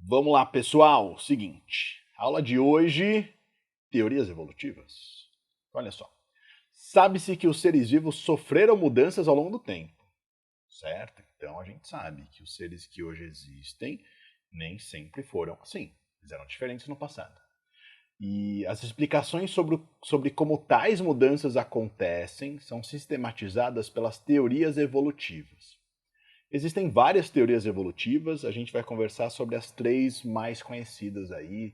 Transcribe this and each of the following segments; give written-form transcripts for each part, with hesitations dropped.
Vamos lá, pessoal. Seguinte, aula de hoje, teorias evolutivas. Olha só. Sabe-se que os seres vivos sofreram mudanças ao longo do tempo, certo? Então a gente sabe que os seres que hoje existem nem sempre foram assim. Eles eram diferentes no passado. E as explicações sobre como tais mudanças acontecem são sistematizadas pelas teorias evolutivas. Existem várias teorias evolutivas, a gente vai conversar sobre as três mais conhecidas aí,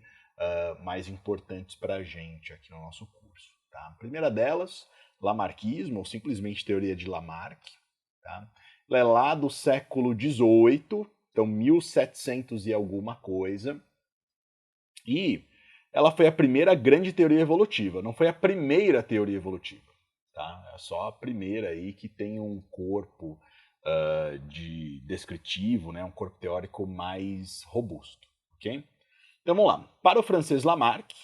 mais importantes para a gente aqui no nosso curso. Tá? A primeira delas, Lamarckismo, ou simplesmente teoria de Lamarck. Tá? Ela é lá do século XVIII, então 1700 e alguma coisa. E ela foi a primeira grande teoria evolutiva, não foi a primeira teoria evolutiva. Tá? É só a primeira aí que tem um corpo de descritivo, né, um corpo teórico mais robusto. Okay? Então vamos lá. Para o francês Lamarck,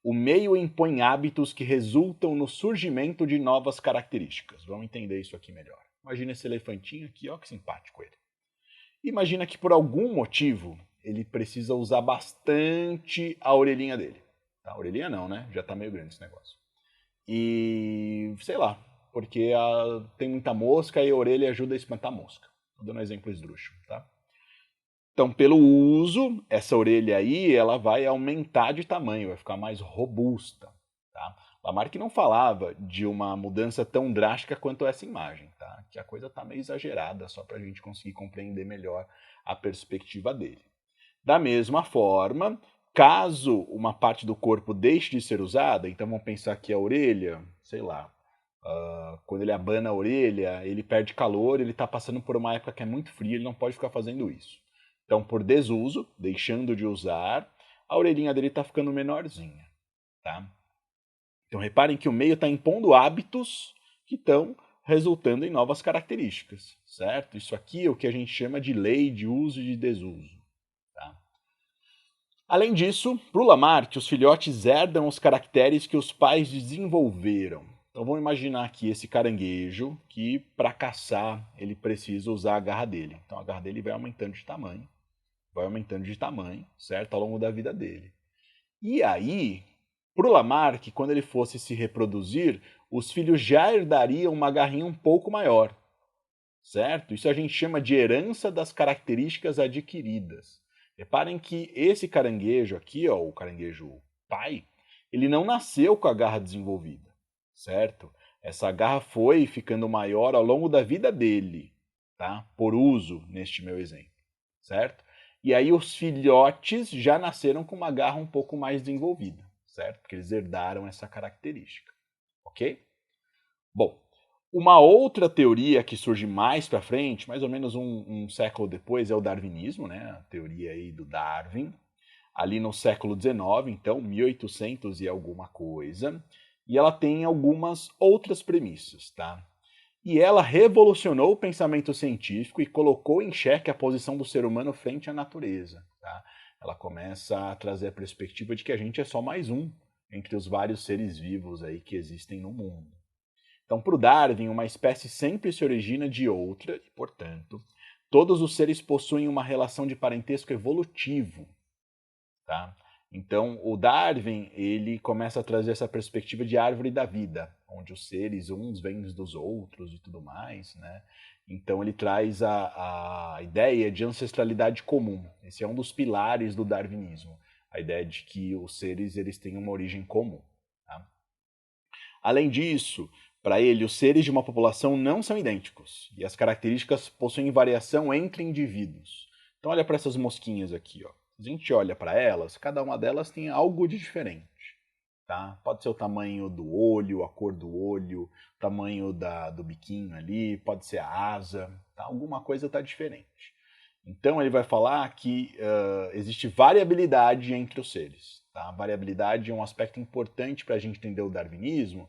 o meio impõe hábitos que resultam no surgimento de novas características. Vamos entender isso aqui melhor. Imagina esse elefantinho aqui, ó que simpático ele. Imagina que por algum motivo ele precisa usar bastante a orelhinha dele. A orelhinha não, né? Já tá meio grande esse negócio. E sei lá, porque tem muita mosca e a orelha ajuda a espantar a mosca. Tô dando um exemplo esdrúxulo, tá? Então, pelo uso, essa orelha aí, ela vai aumentar de tamanho, vai ficar mais robusta, tá? Lamarck não falava de uma mudança tão drástica quanto essa imagem, tá? Que a coisa tá meio exagerada, só para a gente conseguir compreender melhor a perspectiva dele. Da mesma forma, caso uma parte do corpo deixe de ser usada, então vamos pensar que a orelha, sei lá, quando ele abana a orelha, ele perde calor, ele está passando por uma época que é muito fria, ele não pode ficar fazendo isso. Então, por desuso, deixando de usar, a orelhinha dele está ficando menorzinha. Tá? Então, reparem que o meio está impondo hábitos que estão resultando em novas características, certo? Isso aqui é o que a gente chama de lei de uso e de desuso. Tá? Além disso, para o Lamarck, os filhotes herdam os caracteres que os pais desenvolveram. Então vamos imaginar aqui esse caranguejo que para caçar ele precisa usar a garra dele. Então a garra dele vai aumentando de tamanho, certo? Ao longo da vida dele. E aí, para o Lamarck, quando ele fosse se reproduzir, os filhos já herdariam uma garrinha um pouco maior, certo? Isso a gente chama de herança das características adquiridas. Reparem que esse caranguejo aqui, ó, o caranguejo pai, ele não nasceu com a garra desenvolvida, certo? Essa garra foi ficando maior ao longo da vida dele, tá? Por uso, neste meu exemplo, certo? E aí os filhotes já nasceram com uma garra um pouco mais desenvolvida, certo? Porque eles herdaram essa característica, ok? Bom, uma outra teoria que surge mais para frente, mais ou menos um século depois, é o darwinismo, né? A teoria aí do Darwin, ali no século XIX, então 1800 e alguma coisa, e ela tem algumas outras premissas, tá? E ela revolucionou o pensamento científico e colocou em xeque a posição do ser humano frente à natureza, tá? Ela começa a trazer a perspectiva de que a gente é só mais um entre os vários seres vivos aí que existem no mundo. Então, para o Darwin, uma espécie sempre se origina de outra, e, portanto, todos os seres possuem uma relação de parentesco evolutivo. Tá? Então, o Darwin ele começa a trazer essa perspectiva de árvore da vida, onde os seres uns vêm dos outros e tudo mais. Né? Então, ele traz a ideia de ancestralidade comum. Esse é um dos pilares do darwinismo, a ideia de que os seres eles têm uma origem comum. Tá? Além disso, para ele, os seres de uma população não são idênticos e as características possuem variação entre indivíduos. Então, olha para essas mosquinhas aqui. Ó. Se a gente olha para elas, cada uma delas tem algo de diferente. Tá? Pode ser o tamanho do olho, a cor do olho, o tamanho do biquinho ali, pode ser a asa, tá? Alguma coisa está diferente. Então ele vai falar que existe variabilidade entre os seres. Tá? A variabilidade é um aspecto importante para a gente entender o darwinismo,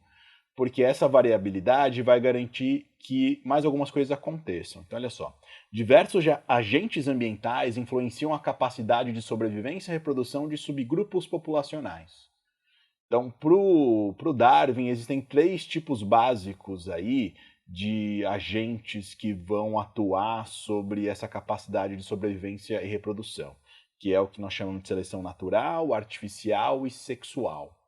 porque essa variabilidade vai garantir que mais algumas coisas aconteçam. Então olha só, diversos agentes ambientais influenciam a capacidade de sobrevivência e reprodução de subgrupos populacionais. Então, para o Darwin, existem três tipos básicos aí de agentes que vão atuar sobre essa capacidade de sobrevivência e reprodução, que é o que nós chamamos de seleção natural, artificial e sexual.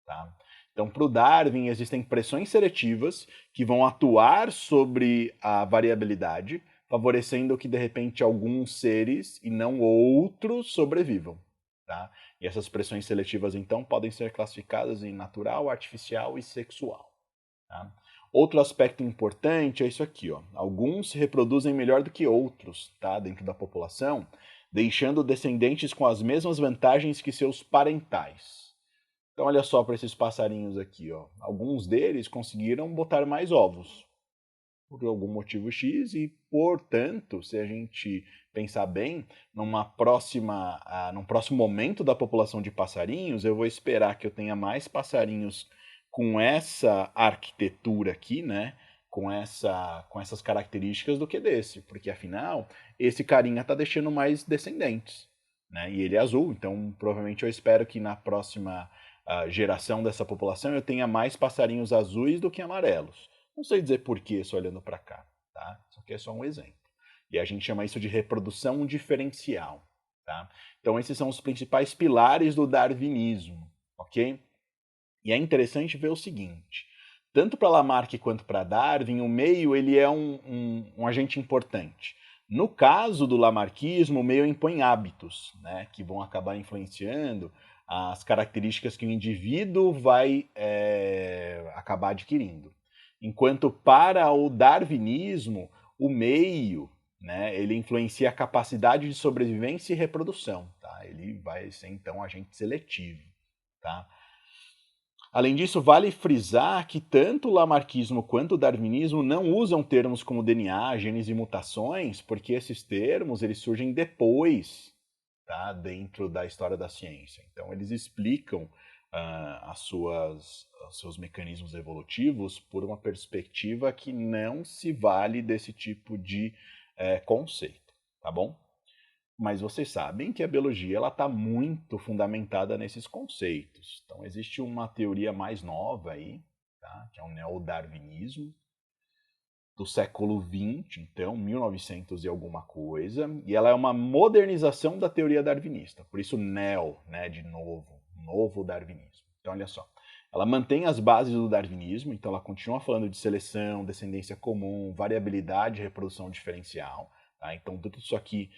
Tá? Então, para o Darwin, existem pressões seletivas que vão atuar sobre a variabilidade, favorecendo que, de repente, alguns seres e não outros sobrevivam. Tá? E essas pressões seletivas, então, podem ser classificadas em natural, artificial e sexual. Tá? Outro aspecto importante é isso aqui. Ó. Alguns se reproduzem melhor do que outros, tá? Dentro da população, deixando descendentes com as mesmas vantagens que seus parentais. Então, olha só para esses passarinhos aqui. Ó. Alguns deles conseguiram botar mais ovos, por algum motivo X, e, portanto, se a gente pensar bem, num próximo momento da população de passarinhos, eu vou esperar que eu tenha mais passarinhos com essa arquitetura aqui, né? Com essas características do que desse, porque afinal, esse carinha está deixando mais descendentes, né? E ele é azul, então provavelmente eu espero que na próxima geração dessa população eu tenha mais passarinhos azuis do que amarelos. Não sei dizer porquê, só olhando para cá, tá? Isso aqui é só um exemplo. E a gente chama isso de reprodução diferencial, tá? Então esses são os principais pilares do darwinismo, ok? E é interessante ver o seguinte, tanto para Lamarck quanto para Darwin, o meio ele é um agente importante. No caso do lamarquismo, o meio impõe hábitos, né, que vão acabar influenciando as características que o indivíduo vai acabar adquirindo. Enquanto para o darwinismo, o meio, né, ele influencia a capacidade de sobrevivência e reprodução. Tá? Ele vai ser, então, agente seletivo. Tá? Além disso, vale frisar que tanto o lamarquismo quanto o darwinismo não usam termos como DNA, genes e mutações, porque esses termos eles surgem depois, tá, dentro da história da ciência. Então, eles explicam os seus mecanismos evolutivos por uma perspectiva que não se vale desse tipo de conceito, tá bom? Mas vocês sabem que a biologia ela está muito fundamentada nesses conceitos. Então existe uma teoria mais nova aí, tá? Que é o neodarwinismo, do século XX, então 1900 e alguma coisa, e ela é uma modernização da teoria darwinista. Por isso neo, né, de novo darwinismo. Então olha só, ela mantém as bases do darwinismo, então ela continua falando de seleção, descendência comum, variabilidade e reprodução diferencial. Tá? Então tudo isso aqui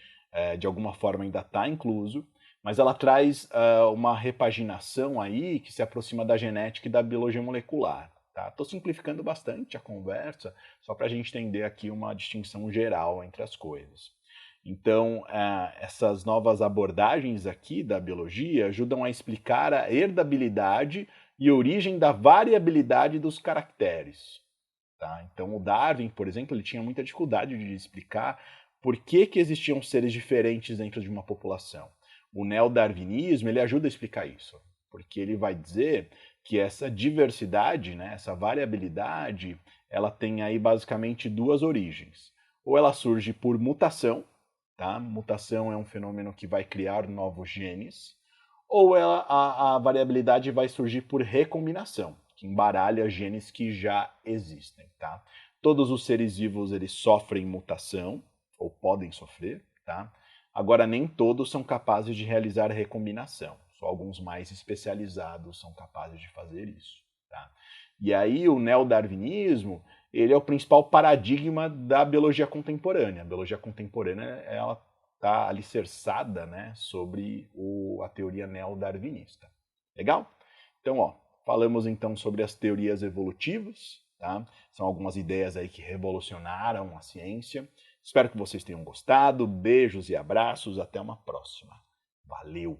de alguma forma ainda está incluso, mas ela traz uma repaginação aí que se aproxima da genética e da biologia molecular. Estou simplificando bastante a conversa, só para a gente entender aqui uma distinção geral entre as coisas. Então, essas novas abordagens aqui da biologia ajudam a explicar a herdabilidade e origem da variabilidade dos caracteres. Tá? Então, o Darwin, por exemplo, ele tinha muita dificuldade de explicar por que existiam seres diferentes dentro de uma população. O neodarwinismo ele ajuda a explicar isso, porque ele vai dizer que essa diversidade, né, essa variabilidade, ela tem aí basicamente duas origens. Ou ela surge por mutação, tá? Mutação é um fenômeno que vai criar novos genes, ou a variabilidade vai surgir por recombinação, que embaralha genes que já existem. Tá? Todos os seres vivos eles sofrem mutação, ou podem sofrer, tá? Agora, nem todos são capazes de realizar recombinação. Só alguns mais especializados são capazes de fazer isso. Tá? E aí o neodarwinismo ele é o principal paradigma da biologia contemporânea. A biologia contemporânea ela está alicerçada, né, sobre a teoria neodarwinista. Legal? Então, ó, falamos então sobre as teorias evolutivas. Tá? São algumas ideias aí que revolucionaram a ciência. Espero que vocês tenham gostado. Beijos e abraços. Até uma próxima. Valeu!